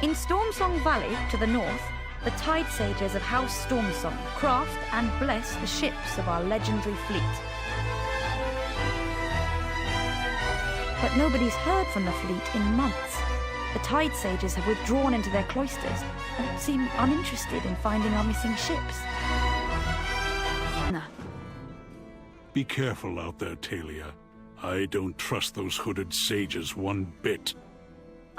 In Stormsong Valley, to the north, the Tide Sages of House Stormsong craft and bless the ships of our legendary fleet. But nobody's heard from the fleet in months. The Tide Sages have withdrawn into their cloisters and seem uninterested in finding our missing ships. Nah. Be careful out there, Talia. I don't trust those hooded sages one bit.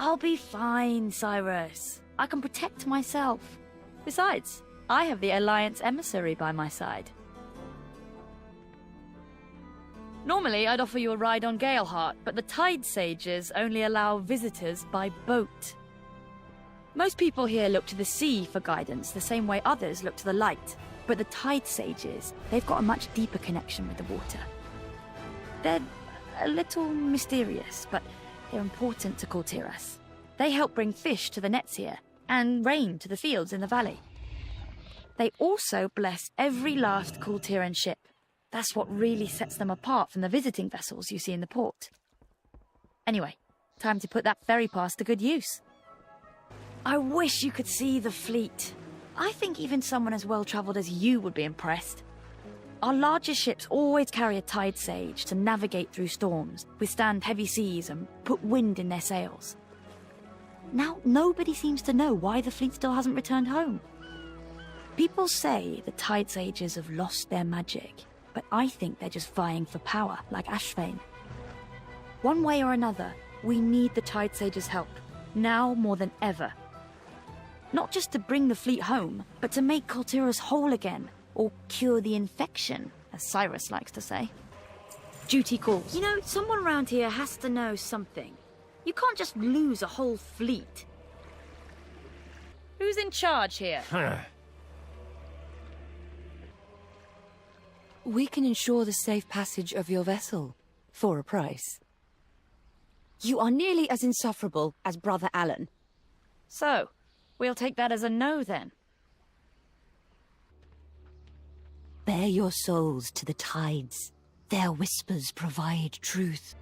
I'll be fine, Cyrus. I can protect myself. Besides, I have the Alliance emissary by my side. Normally, I'd offer you a ride on Galeheart, but the Tide Sages only allow visitors by boat. Most people here look to the sea for guidance, the same way others look to the light. But the Tide Sages, they've got a much deeper connection with the water. They're a little mysterious, but they're important to Kul Tiras. They help bring fish to the nets here, and rain to the fields in the valley. They also bless every last Kul Tiran ship. That's what really sets them apart from the visiting vessels you see in the port. Anyway, time to put that ferry pass to good use. I wish you could see the fleet. I think even someone as well-travelled as you would be impressed. Our largest ships always carry a Tide Sage to navigate through storms, withstand heavy seas, and put wind in their sails. Now, nobody seems to know why the fleet still hasn't returned home. People say the Tide Sages have lost their magic, but I think they're just vying for power, like Azshj'thul. One way or another, we need the Tide Sages' help, now more than ever. Not just to bring the fleet home, but to make Kul Tiras whole again, or cure the infection, as Cyrus likes to say. Duty calls. You know, someone around here has to know something. You can't just lose a whole fleet. Who's in charge here? We can ensure the safe passage of your vessel, for a price. You are nearly as insufferable as Brother Alan. So, we'll take that as a no then. Bear your souls to the tides. Their whispers provide truth.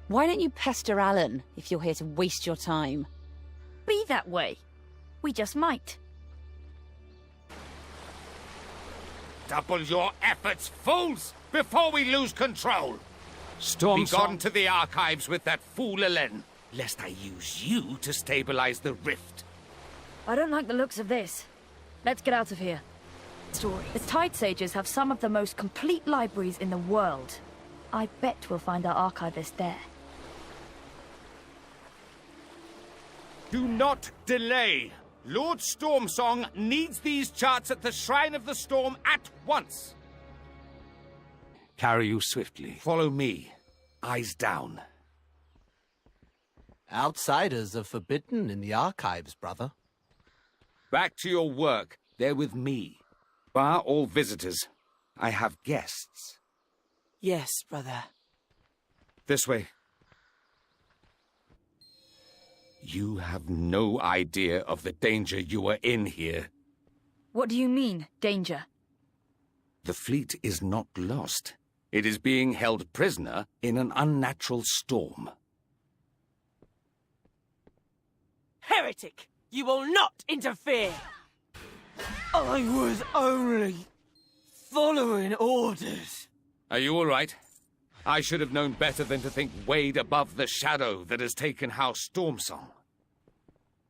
Why don't you pester Alan if you're here to waste your time? Be that way. We just might. Double your efforts, fools, before we lose control. Stormsong. Be gone to the archives with that fool Elen, lest I use you to stabilize the rift. I don't like the looks of this. Let's get out of here. The Tide Sages have some of the most complete libraries in the world. I bet we'll find our archivist there. Do not delay. Lord Stormsong needs these charts at the Shrine of the Storm at once. Carry you swiftly. Follow me. Eyes down. Outsiders are forbidden in the archives, brother. Back to your work. They're with me. Bar all visitors. I have guests. Yes, brother. This way. You have no idea of the danger you are in here. What do you mean, danger? The fleet is not lost. It is being held prisoner in an unnatural storm. Heretic! You will not interfere! I was only following orders. Are you all right? I should have known better than to think wade above the shadow that has taken House Stormsong.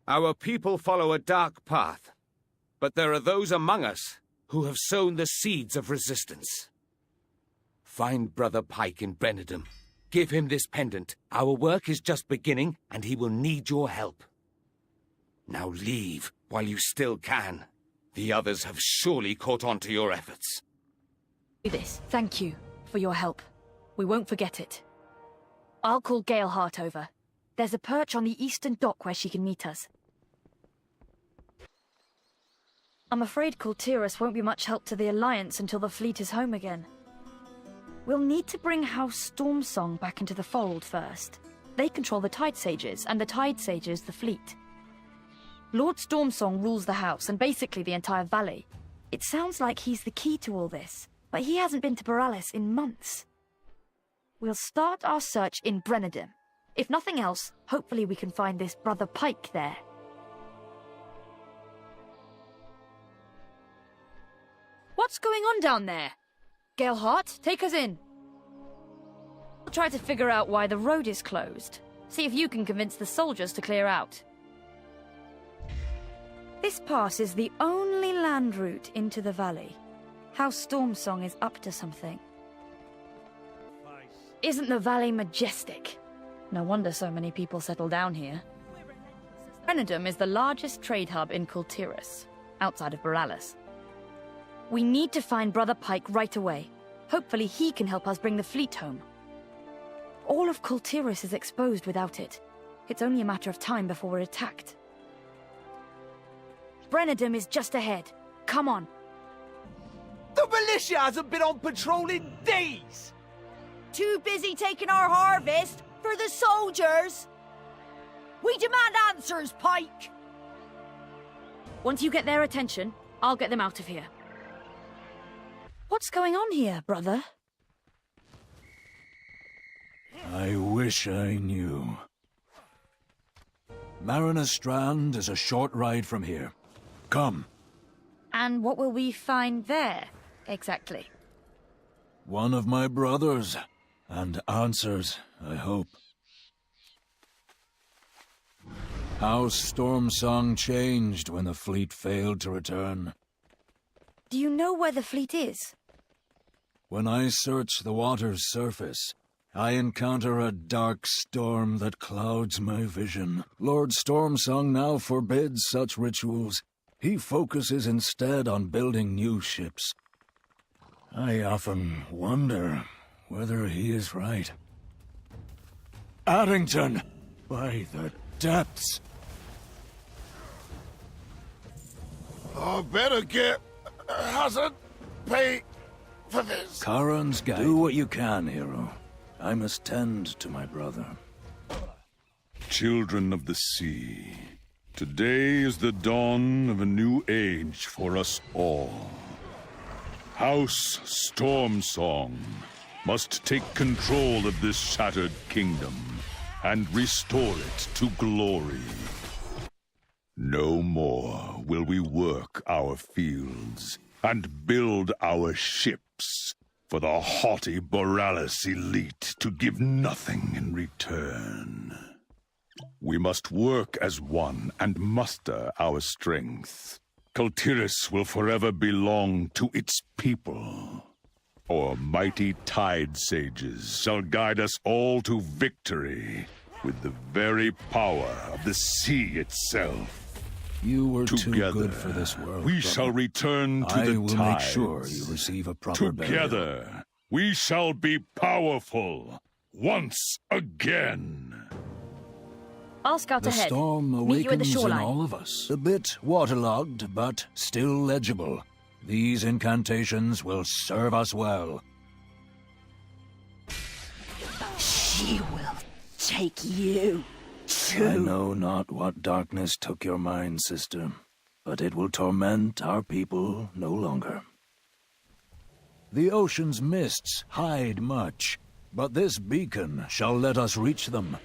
Our people follow a dark path, but there are those among us who have sown the seeds of resistance. Find Brother Pike in Brennedum. Give him this pendant. Our work is just beginning, and he will need your help. Now leave while you still can. The others have surely caught on to your efforts. Do this. Thank you for your help. We won't forget it. I'll call Galeheart over. There's a perch on the eastern dock where she can meet us. I'm afraid Kul Tiras won't be much help to the Alliance until the fleet is home again. We'll need to bring House Stormsong back into the fold first. They control the Tide Sages, and the Tide Sages the fleet. Lord Stormsong rules the house and basically the entire valley. It sounds like he's the key to all this, but he hasn't been to Borealis in months. We'll start our search in Brennedum. If nothing else, hopefully we can find this Brother Pike there. What's going on down there? Galeheart, take us in. We'll try to figure out why the road is closed. See if you can convince the soldiers to clear out. This pass is the only land route into the valley. House Stormsong is up to something. Isn't the valley majestic? No wonder so many people settle down here. Brenadum is the largest trade hub in Kul Tiras, outside of Boralis. We need to find Brother Pike right away. Hopefully he can help us bring the fleet home. All of Kul Tiras is exposed without it. It's only a matter of time before we're attacked. Brenadum is just ahead. Come on. The militia hasn't been on patrol in days! Too busy taking our harvest for the soldiers! We demand answers, Pike! Once you get their attention, I'll get them out of here. What's going on here, brother? I wish I knew. Mariner Strand is a short ride from here. Come. And what will we find there, exactly? One of my brothers. And answers, I hope. House Stormsong changed when the fleet failed to return. Do you know where the fleet is? When I search the water's surface, I encounter a dark storm that clouds my vision. Lord Stormsong now forbids such rituals. He focuses instead on building new ships. I often wonder whether he is right. Addington! By the depths! I better get Hazard pay for this. Karan's Guide. Do what you can, hero. I must tend to my brother. Children of the sea, today is the dawn of a new age for us all. House Stormsong must take control of this shattered kingdom and restore it to glory. No more will we work our fields and build our ships for the haughty Boralis elite to give nothing in return. We must work as one and muster our strength. Kul Tiras will forever belong to its people. Our mighty tide sages shall guide us all to victory with the very power of the sea itself. You were Together, too good for this world. we brother. shall return to I the will tides. make sure you receive a proper burial. Together, we shall be powerful once again. I'll scout The ahead. storm Meet you at the awakens in shoreline. all of us. A bit waterlogged, but still legible. These incantations will serve us well. She will take you, too. I know not what darkness took your mind, sister, but it will torment our people no longer. The ocean's mists hide much, but this beacon shall let us reach them.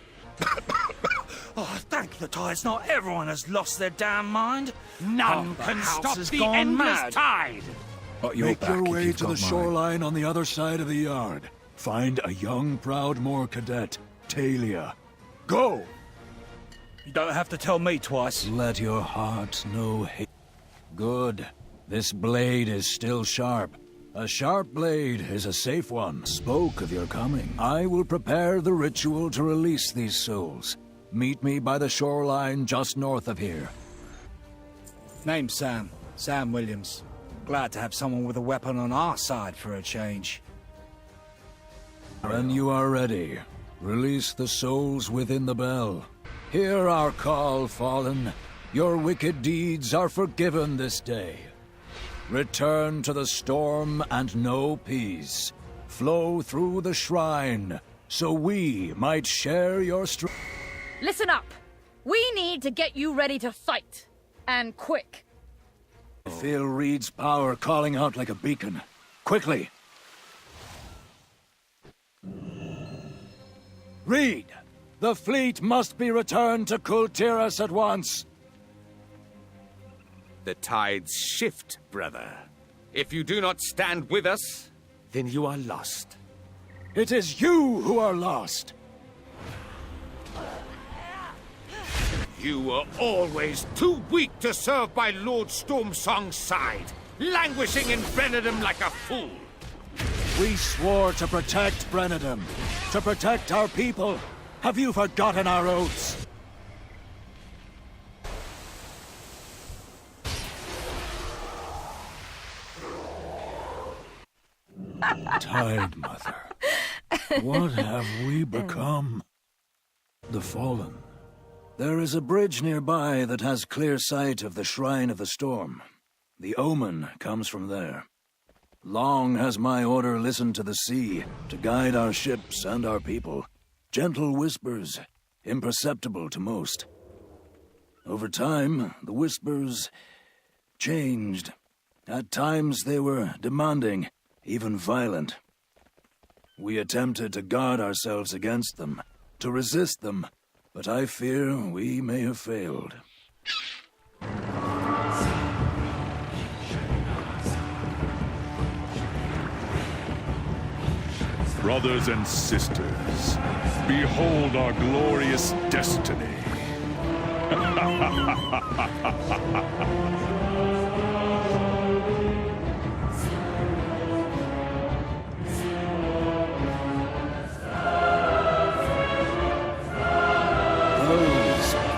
Oh, thank the tides, not everyone has lost their damn mind. None can stop the gone endless mad. tide. But Make your way to the shoreline on the other side of the yard. Find a young, proud Moor cadet, Talia. Go! You don't have to tell me twice. Let your heart know hate. Good. This blade is still sharp. A sharp blade is a safe one. Spoke of your coming. I will prepare the ritual to release these souls. Meet me by the shoreline just north of here. Name's Sam. Sam Williams. Glad to have someone with a weapon on our side for a change. When you are ready, release the souls within the bell. Hear our call, fallen. Your wicked deeds are forgiven this day. Return to the storm and know peace. Flow through the shrine, so we might share your strength. Listen up! We need to get you ready to fight. And quick. Feel Reed's power calling out like a beacon. Quickly! Reed! The fleet must be returned to Kul Tiras at once! The tides shift, brother. If you do not stand with us, then you are lost. It is you who are lost. You were always too weak to serve by Lord Stormsong's side, languishing in Brennadam like a fool. We swore to protect Brennadam, to protect our people. Have you forgotten our oaths? Tide Mother, what have we become? The Fallen. There is a bridge nearby that has clear sight of the Shrine of the Storm. The omen comes from there. Long has my order listened to the sea, to guide our ships and our people. Gentle whispers, imperceptible to most. Over time, the whispers changed. At times they were demanding, even violent. We attempted to guard ourselves against them, to resist them, but I fear we may have failed. Brothers and sisters, behold our glorious destiny.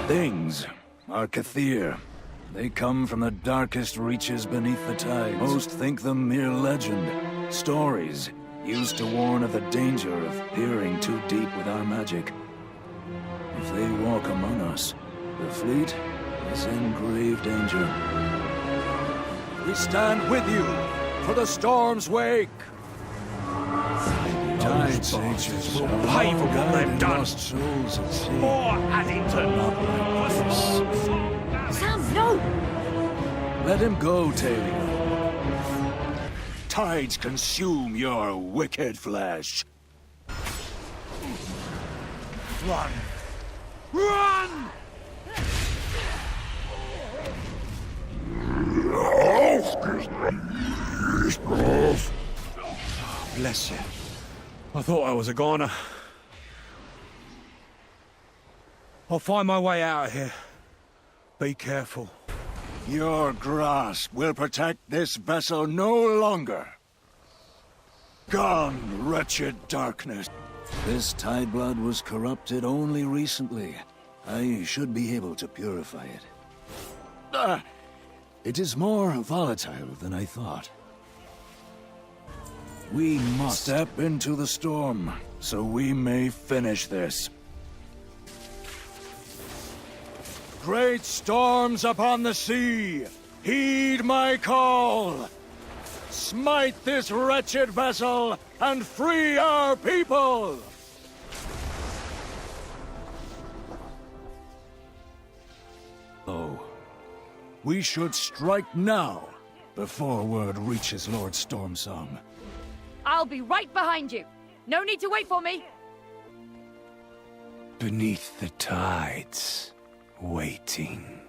Things are Kathir. They come from the darkest reaches beneath the tides. Most think them mere legend, stories, used to warn of the danger of peering too deep with our magic. If they walk among us, the fleet is in grave danger. We stand with you for the storm's wake. Tide sages will pay for what they've done. Souls at sea. More Addington! Not like this. Sam, no! Let him go, Talia. Tides consume your wicked flesh. Run! Run! Bless you. I thought I was a goner. I'll find my way out of here. Be careful. Your grasp will protect this vessel no longer. Gone, wretched darkness. This tide blood was corrupted only recently. I should be able to purify it. It is more volatile than I thought. We must step into the storm, so we may finish this. Great storms upon the sea, heed my call! Smite this wretched vessel, and free our people! Oh, we should strike now, before word reaches Lord Stormsong. I'll be right behind you. No need to wait for me. Beneath the tides, waiting,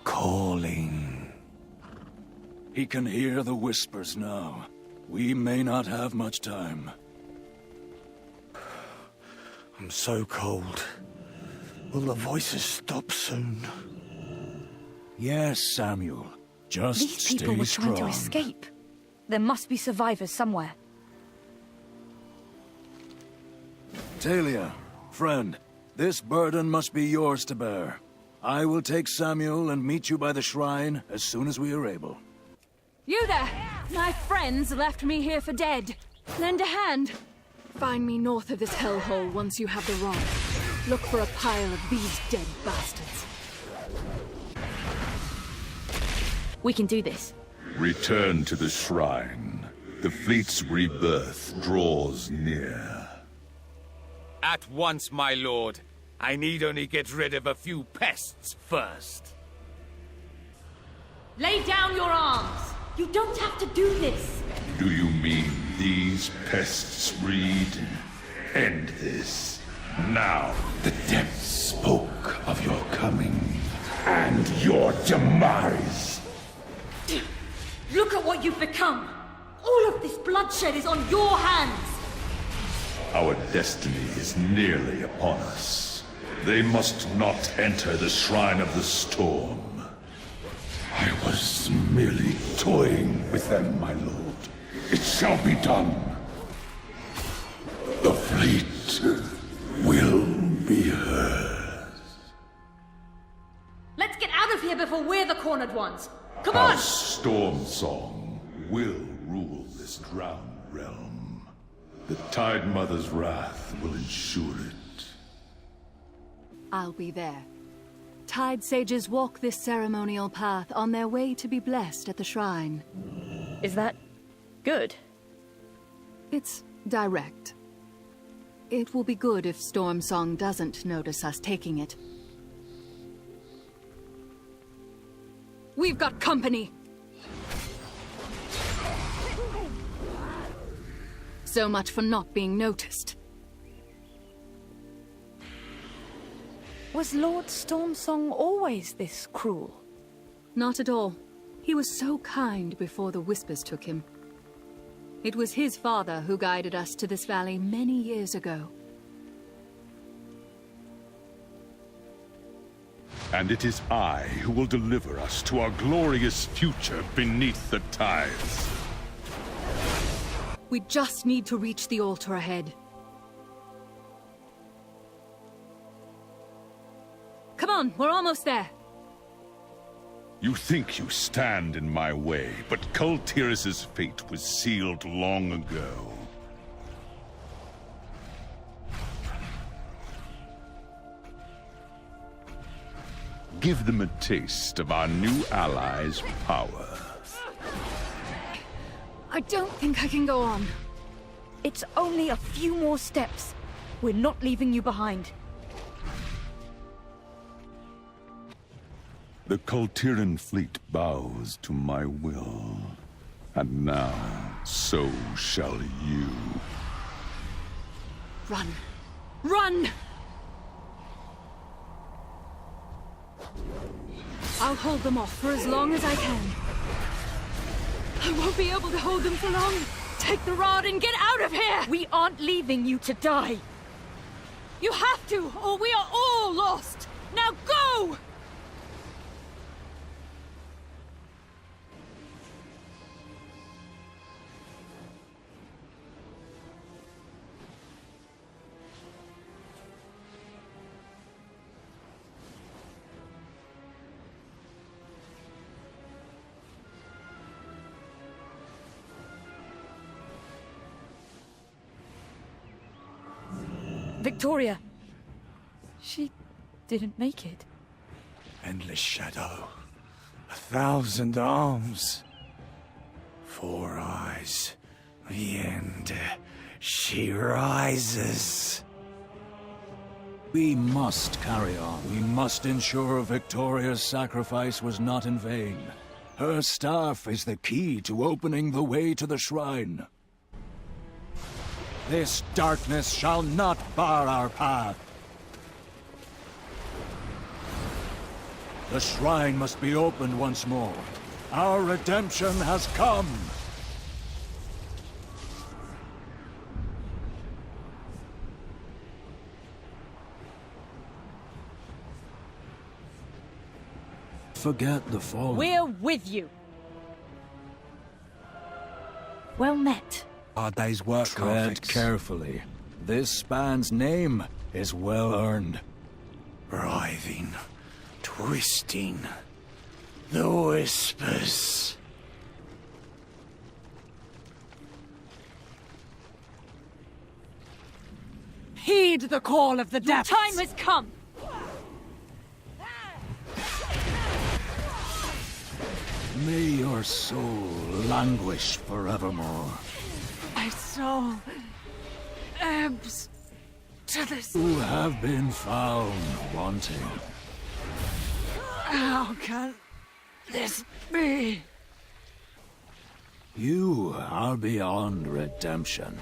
calling. He can hear the whispers now. We may not have much time. I'm so cold. Will the voices stop soon? Yes, Samuel. Just These stay people were strong. trying to escape. There must be survivors somewhere. Talia, friend, this burden must be yours to bear. I will take Samuel and meet you by the shrine as soon as we are able. You there! My friends left me here for dead. Lend a hand. Find me north of this hellhole once you have the rod. Look for a pile of these dead bastards. We can do this. Return to the shrine. The fleet's rebirth draws near. At once, my lord. I need only get rid of a few pests first. Lay down your arms! You don't have to do this! Do you mean these pests, Reed? End this. Now. The depths spoke of your coming and your demise. Look at what you've become! All of this bloodshed is on your hands! Our destiny is nearly upon us. They must not enter the Shrine of the Storm. I was merely toying with them, my lord. It shall be done. The fleet will be hers. Let's get out of here before we're the cornered ones! Come on! House Stormsong will rule this drowned realm. The Tide Mother's wrath will ensure it. I'll be there. Tide sages walk this ceremonial path on their way to be blessed at the shrine. Is that good? It's direct. It will be good if Stormsong doesn't notice us taking it. We've got company! So much for not being noticed. Was Lord Stormsong always this cruel? Not at all. He was so kind before the Whispers took him. It was his father who guided us to this valley many years ago. And it is I who will deliver us to our glorious future beneath the tides. We just need to reach the altar ahead. Come on, we're almost there. You think you stand in my way, but Kul Tiras' fate was sealed long ago. Give them a taste of our new allies' power. I don't think I can go on. It's only a few more steps. We're not leaving you behind. The Kul Tiran fleet bows to my will. And now, so shall you. Run! Run! I'll hold them off for as long as I can. I won't be able to hold them for long. Take the rod and get out of here! We aren't leaving you to die! You have to, or we are all lost! Now go! Victoria! She didn't make it. Endless shadow. 1,000 arms. 4 eyes. The end. She rises. We must carry on. We must ensure Victoria's sacrifice was not in vain. Her staff is the key to opening the way to the shrine. This darkness shall not bar our path. The shrine must be opened once more. Our redemption has come. Forget the fallen. We're with you! Well met. Our day's work, Tread carefully. This man's name is well earned. Writhing, twisting, the Whispers. Heed the call of the depths! Your time has come! May your soul languish forevermore. My soul ebbs to this. You have been found wanting. How can this be? You are beyond redemption.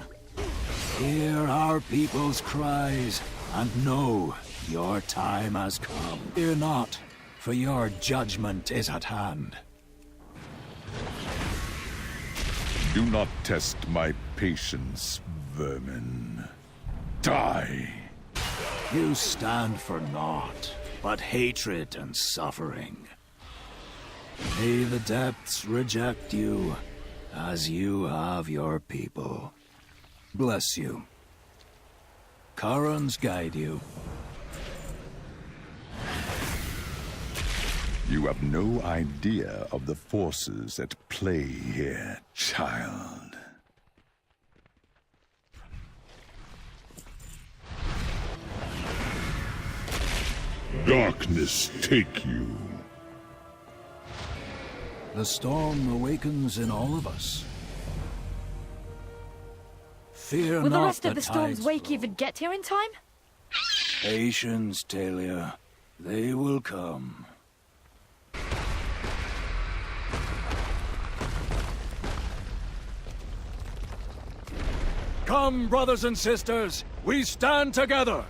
Hear our people's cries, and know your time has come. Fear not, for your judgment is at hand. Do not test my patience, vermin. Die! You stand for naught but hatred and suffering. May the depths reject you, as you have your people. Bless you. Kharans guide you. You have no idea of the forces at play here, child. Darkness take you. The storm awakens in all of us. Fear Will not the rest of the tides storm's wake flow. even get here in time? Patience, Talia. They will come. Come, brothers and sisters, we stand together!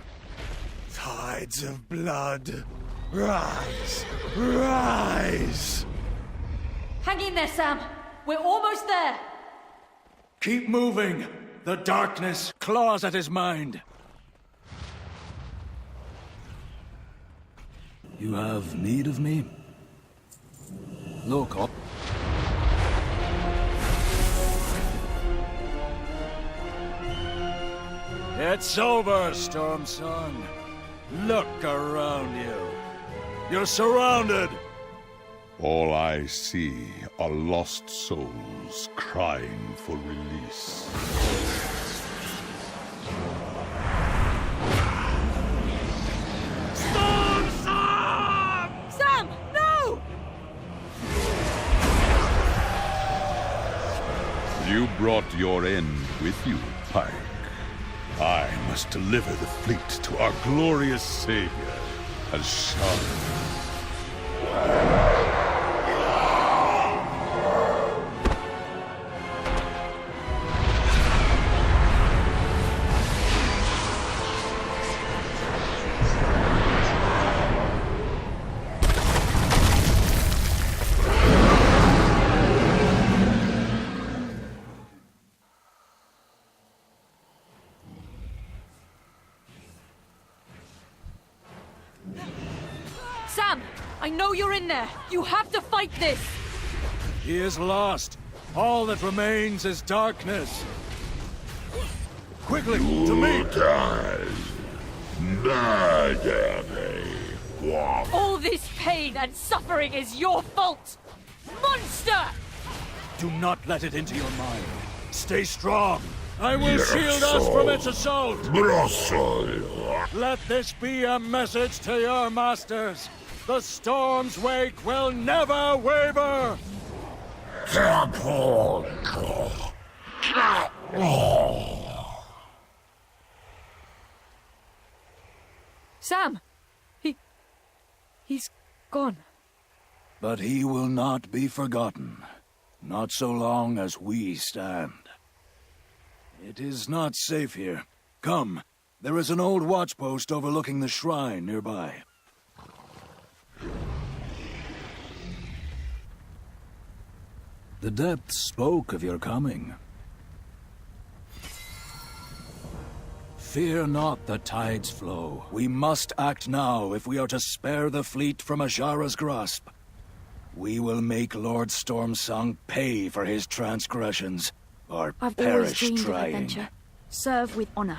Tides of blood, rise, rise! Hang in there, Sam. We're almost there. Keep moving! The darkness claws at his mind. You have need of me? Look up. It's over, Stormsong. Look around you. You're surrounded. All I see are lost souls crying for release. Sam! No! You brought your end with you, Pike. I must deliver the fleet to our glorious savior, Azshj'thul. Sam! I know you're in there! You have to fight this! He is lost. All that remains is darkness. Quickly, to me! All this pain and suffering is your fault! Monster! Do not let it into your mind. Stay strong. I will shield us from its assault. Let this be a message to your masters. The storm's wake will never waver. Sam! He's gone. But he will not be forgotten. Not so long as we stand. It is not safe here. Come, there is an old watchpost overlooking the shrine nearby. The depths spoke of your coming. Fear not the tide's flow. We must act now if we are to spare the fleet from Azshara's grasp. We will make Lord Stormsong pay for his transgressions, or I've always perish dreamed of trying. adventure. Serve with honor.